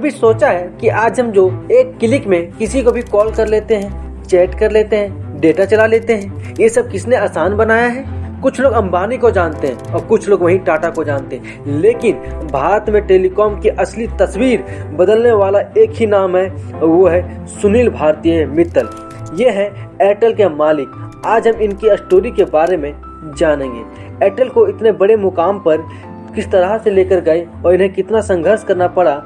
कभी सोचा है कि आज हम जो एक क्लिक में किसी को भी कॉल कर लेते हैं, चैट कर लेते हैं, डेटा चला लेते हैं, ये सब किसने आसान बनाया है? कुछ लोग अंबानी को जानते हैं और कुछ लोग वहीं टाटा को जानते हैं, लेकिन भारत में टेलीकॉम की असली तस्वीर बदलने वाला एक ही नाम है, वो है सुनील भारती मित्तल। ये है एयरटेल के मालिक। आज हम इनकी स्टोरी के बारे में जानेंगे। एयरटेल को इतने बड़े मुकाम पर किस तरह से लेकर गए और इन्हें कितना संघर्ष करना पड़ा।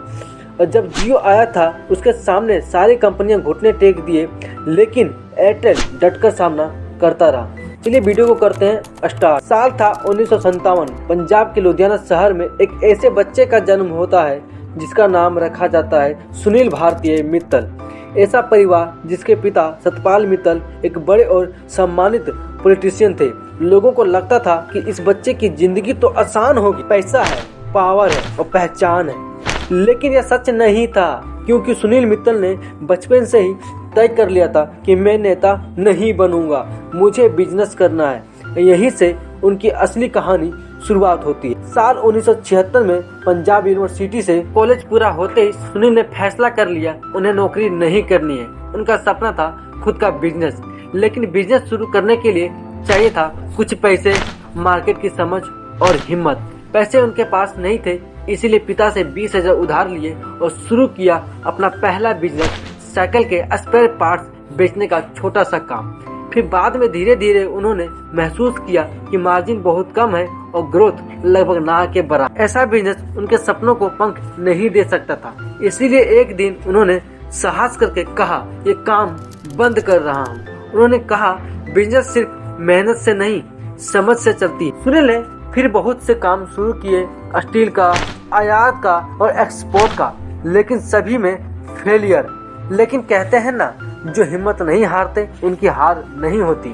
और जब जियो आया था उसके सामने सारी कंपनियां घुटने टेक दिए, लेकिन एयरटेल डटकर सामना करता रहा। चलिए वीडियो को करते हैं स्टार्ट। साल था 1957। पंजाब के लुधियाना शहर में एक ऐसे बच्चे का जन्म होता है जिसका नाम रखा जाता है सुनील भारती मित्तल। ऐसा परिवार जिसके पिता सतपाल मित्तल एक बड़े और सम्मानित पॉलिटिशियन थे। लोगों को लगता था कि इस बच्चे की जिंदगी तो आसान होगी, पैसा है, पावर है और पहचान है। लेकिन यह सच नहीं था, क्योंकि सुनील मित्तल ने बचपन से ही तय कर लिया था कि मैं नेता नहीं बनूंगा, मुझे बिजनेस करना है। यहीं से उनकी असली कहानी शुरुआत होती है। साल 1976 में पंजाब यूनिवर्सिटी से कॉलेज पूरा होते ही सुनील ने फैसला कर लिया उन्हें नौकरी नहीं करनी है। उनका सपना था खुद का बिजनेस, लेकिन बिजनेस शुरू करने के लिए चाहिए था कुछ पैसे, मार्केट की समझ और हिम्मत। पैसे उनके पास नहीं थे, इसीलिए पिता से 20,000 उधार लिए और शुरू किया अपना पहला बिजनेस, साइकिल के स्पेयर पार्ट्स बेचने का छोटा सा काम। फिर बाद में धीरे धीरे उन्होंने महसूस किया कि मार्जिन बहुत कम है और ग्रोथ लगभग ना के बराबर। ऐसा बिजनेस उनके सपनों को पंख नहीं दे सकता था। इसीलिए एक दिन उन्होंने साहस करके कहा, ये काम बंद कर रहा हूँ। उन्होंने कहा, बिजनेस सिर्फ मेहनत से नहीं, समझ से चलती है। सुनील ने फिर बहुत से काम शुरू किए, स्टील का, आयात का और एक्सपोर्ट का, लेकिन सभी में फेलियर। लेकिन कहते हैं ना, जो हिम्मत नहीं हारते उनकी हार नहीं होती।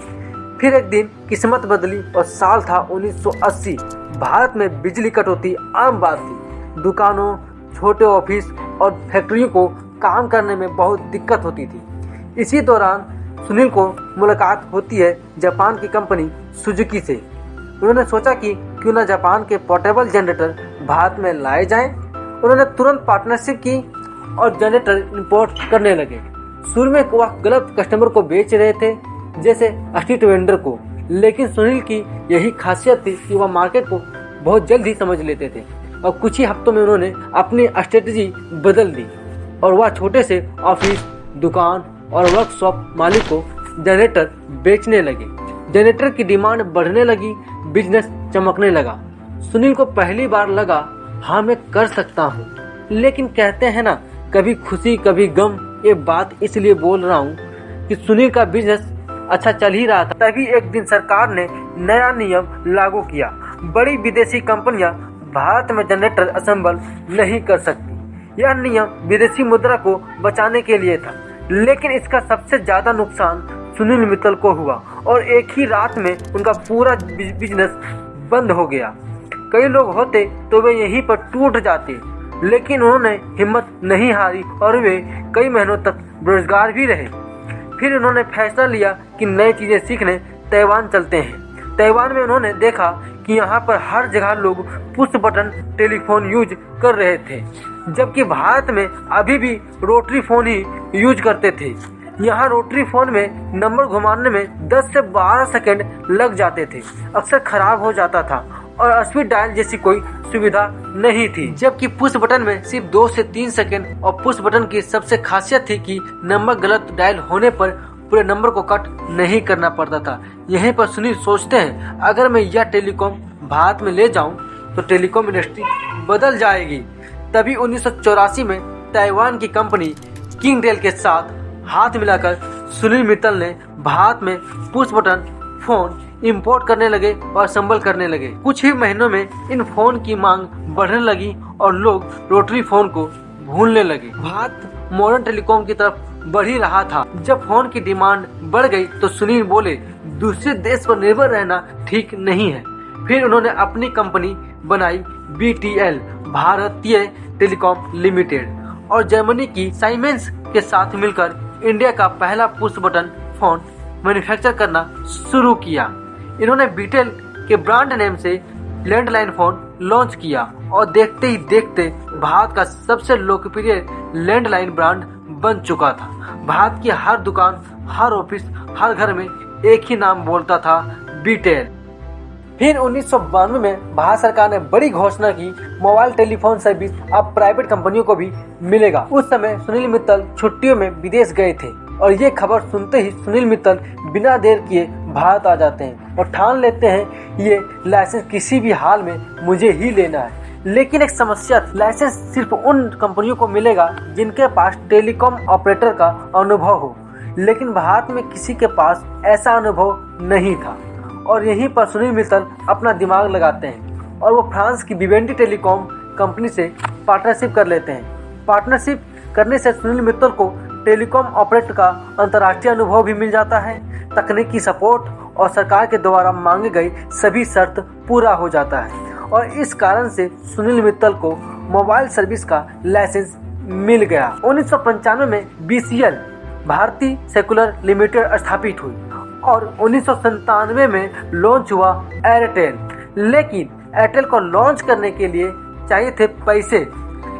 फिर एक दिन किस्मत बदली और साल था 1980। भारत में बिजली कटौती आम बात थी। दुकानों, छोटे ऑफिस और फैक्ट्रियों को काम करने में बहुत दिक्कत होती थी। इसी दौरान सुनील को मुलाकात होती है जापान की कंपनी सुजुकी से। उन्होंने सोचा कि क्यों न जापान के पोर्टेबल जनरेटर भारत में लाए जाएं। उन्होंने तुरंत पार्टनरशिप की और जनरेटर इंपोर्ट करने लगे। शुरू में वह गलत कस्टमर को बेच रहे थे, जैसे स्ट्रीट वेंडर को, लेकिन सुनील की यही खासियत थी कि वह मार्केट को बहुत जल्द ही समझ लेते थे और कुछ ही हफ्तों में उन्होंने अपनी स्ट्रेटजी बदल दी और वह छोटे से ऑफिस, दुकान और वर्कशॉप मालिक को जनरेटर बेचने लगे। जनरेटर की डिमांड बढ़ने लगी, बिजनेस चमकने लगा। सुनील को पहली बार लगा, हाँ मैं कर सकता हूँ। लेकिन कहते हैं ना, कभी खुशी कभी गम। ये बात इसलिए बोल रहा हूँ कि सुनील का बिजनेस अच्छा चल ही रहा था, तभी एक दिन सरकार ने नया नियम लागू किया। बड़ी विदेशी कंपनियां भारत में जनरेटर असेंबल नहीं कर सकती। यह नियम विदेशी मुद्रा को बचाने के लिए था, लेकिन इसका सबसे ज्यादा नुकसान सुनील मित्तल को हुआ और एक ही रात में उनका पूरा बिजनेस बंद हो गया। कई लोग होते तो वे यहीं पर टूट जाते, लेकिन उन्होंने हिम्मत नहीं हारी और वे कई महीनों तक बेरोजगार भी रहे। फिर उन्होंने फैसला लिया कि नई चीजें सीखने ताइवान चलते हैं। ताइवान में उन्होंने देखा कि यहाँ पर हर जगह लोग पुश बटन टेलीफोन यूज कर रहे थे, जबकि भारत में अभी भी रोटरी फोन ही यूज करते थे। यहाँ रोटरी फोन में नंबर घुमाने में 10 से 12 सेकंड लग जाते थे, अक्सर खराब हो जाता था और स्पीड डायल जैसी कोई सुविधा नहीं थी। जबकि पुश बटन में सिर्फ 2 से 3 सेकंड। और पुश बटन की सबसे खासियत थी कि नंबर गलत डायल होने पर पूरे नंबर को कट नहीं करना पड़ता था। यहीं पर सुनील सोचते हैं, अगर मैं यह टेलीकॉम भारत में ले जाऊं तो टेलीकॉम इंडस्ट्री बदल जाएगी। तभी 1984 में ताइवान की कंपनी किंगडेल के साथ हाथ मिलाकर सुनील मित्तल ने भारत में पुश बटन फोन इंपोर्ट करने लगे और असेंबल करने लगे। कुछ ही महीनों में इन फोन की मांग बढ़ने लगी और लोग रोटरी फोन को भूलने लगे। भारत मॉडर्न टेलीकॉम की तरफ बढ़ ही रहा था। जब फोन की डिमांड बढ़ गई तो सुनील बोले, दूसरे देश पर निर्भर रहना ठीक नहीं है। फिर उन्होंने अपनी कंपनी बनाई, BTL भारतीय टेलीकॉम लिमिटेड, और जर्मनी की साइमेंस के साथ मिलकर इंडिया का पहला पुश बटन फोन मैन्युफैक्चर करना शुरू किया। इन्होंने बीटेल के ब्रांड नेम से लैंडलाइन फोन लॉन्च किया और देखते ही देखते भारत का सबसे लोकप्रिय लैंडलाइन ब्रांड बन चुका था। भारत की हर दुकान, हर ऑफिस, हर घर में एक ही नाम बोलता था, बीटेल। फिर 1992 में भारत सरकार ने बड़ी घोषणा की, मोबाइल टेलीफोन सर्विस अब प्राइवेट कंपनियों को भी मिलेगा। उस समय सुनील मित्तल छुट्टियों में विदेश गए थे और ये खबर सुनते ही सुनील मित्तल बिना देर किए भारत आ जाते हैं और ठान लेते हैं ये लाइसेंस किसी भी हाल में मुझे ही लेना है। लेकिन एक समस्या थी, लाइसेंस सिर्फ उन कंपनियों को मिलेगा जिनके पास टेलीकॉम ऑपरेटर का अनुभव हो, लेकिन भारत में किसी के पास ऐसा अनुभव नहीं था। और यहीं पर सुनील मित्तल अपना दिमाग लगाते हैं और वो फ्रांस की विवेंडी टेलीकॉम कंपनी से पार्टनरशिप कर लेते हैं। पार्टनरशिप करने से सुनील मित्तल को टेलीकॉम ऑपरेटर का अंतर्राष्ट्रीय अनुभव भी मिल जाता है, तकनीकी सपोर्ट और सरकार के द्वारा मांगे गए सभी शर्त पूरा हो जाता है और इस कारण से सुनील मित्तल को मोबाइल सर्विस का लाइसेंस मिल गया। 1995 में BCL भारतीय सेकुलर लिमिटेड स्थापित हुई और 1997 में लॉन्च हुआ एयरटेल। लेकिन एयरटेल को लॉन्च करने के लिए चाहिए थे पैसे,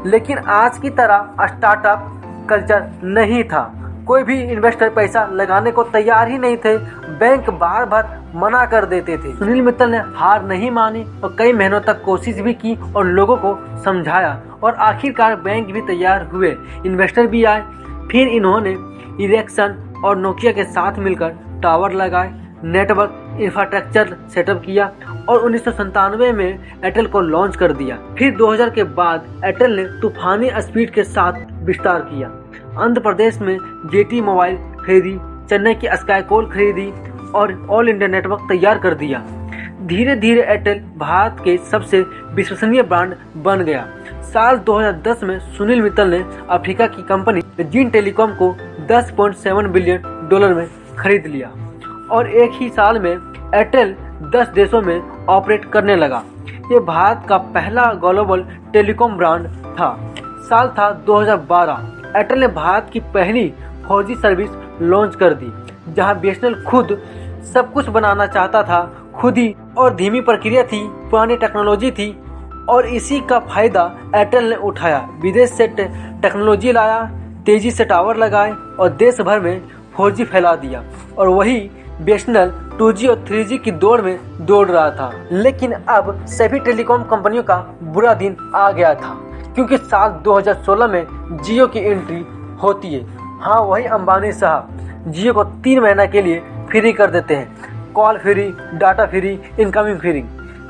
लेकिन आज की तरह स्टार्टअप कल्चर नहीं था। कोई भी इन्वेस्टर पैसा लगाने को तैयार ही नहीं थे, बैंक बार बार मना कर देते थे। सुनील मित्तल ने हार नहीं मानी और कई महीनों तक कोशिश भी की और लोगों को समझाया और आखिरकार बैंक भी तैयार हुए, इन्वेस्टर भी आए। फिर इन्होंने इरेक्सन और नोकिया के साथ मिलकर टावर लगाए, नेटवर्क इंफ्रास्ट्रक्चर सेटअप किया और 1997 में एयरटेल को लॉन्च कर दिया। फिर 2000 के बाद एयरटेल ने तूफानी स्पीड के साथ विस्तार किया। आंध्र प्रदेश में जेटी मोबाइल खरीदी, चेन्नई की स्काईकोल खरीदी और ऑल इंडिया नेटवर्क तैयार कर दिया। धीरे धीरे एयरटेल भारत के सबसे विश्वसनीय ब्रांड बन गया। साल 2010 में सुनील मित्तल ने अफ्रीका की कंपनी जिन टेलीकॉम को $10.7 बिलियन में खरीद लिया और एक ही साल में एयरटेल 10 देशों में ऑपरेट करने लगा। ये भारत का पहला ग्लोबल टेलीकॉम ब्रांड था। साल था 2012। एयरटेल ने भारत की पहली 4G सर्विस लॉन्च कर दी, जहां BSNL खुद सब कुछ बनाना चाहता था, खुद ही, और धीमी प्रक्रिया थी, पुरानी टेक्नोलॉजी थी और इसी का फायदा एयरटेल ने उठाया। विदेश से टेक्नोलॉजी लाया, तेजी से टावर लगाए और देश भर में 4G फैला दिया और वही BSNL 2G और 3G की दौड़ में दौड़ रहा था। लेकिन अब सभी टेलीकॉम कंपनियों का बुरा दिन आ गया था, क्योंकि साल 2016 में जियो की एंट्री होती है। हाँ, वही अंबानी साहब जियो को 3 महीना के लिए फ्री कर देते हैं, call free, data free, incoming free.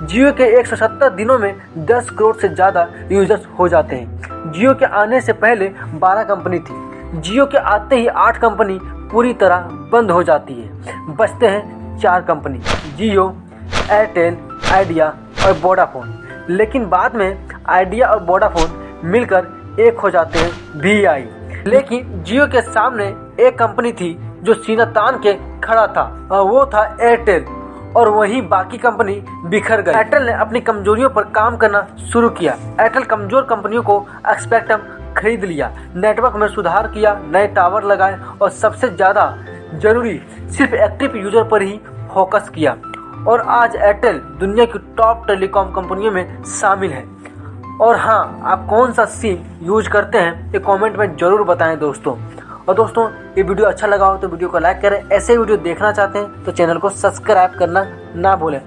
Jio के 170 दिनों में 10 करोड़ से ज़्यादा यूजर्स हो जाते हैं। जियो के आने से पहले 12 कंपनी थी, जियो के आते ही 8 कंपनी पूरी तरह बंद हो जाती है, बचते हैं 4 कंपनी, जियो, एयरटेल, आइडिया और वोडाफोन। लेकिन बाद में आइडिया और वोडाफोन मिलकर एक हो जाते हैं, VI। लेकिन जियो के सामने एक कंपनी थी जो सीना तान के खड़ा था, वो था एयरटेल, और वहीं बाकी कंपनी बिखर गई। एयरटेल ने अपनी कमजोरियों पर काम करना शुरू किया। एयरटेल कमजोर कंपनियों को स्पेक्ट्रम खरीद लिया, नेटवर्क में सुधार किया, नए टावर लगाए और सबसे ज़्यादा जरूरी सिर्फ एक्टिव यूजर पर ही फोकस किया। और आज एयरटेल दुनिया की टॉप टेलीकॉम कंपनियों में शामिल है। और हाँ, आप कौन सा सिम यूज करते हैं ये कमेंट में ज़रूर बताएं दोस्तों। और दोस्तों, ये वीडियो अच्छा लगा हो तो वीडियो को लाइक करें। ऐसे वीडियो देखना चाहते हैं तो चैनल को सब्सक्राइब करना ना भूलें।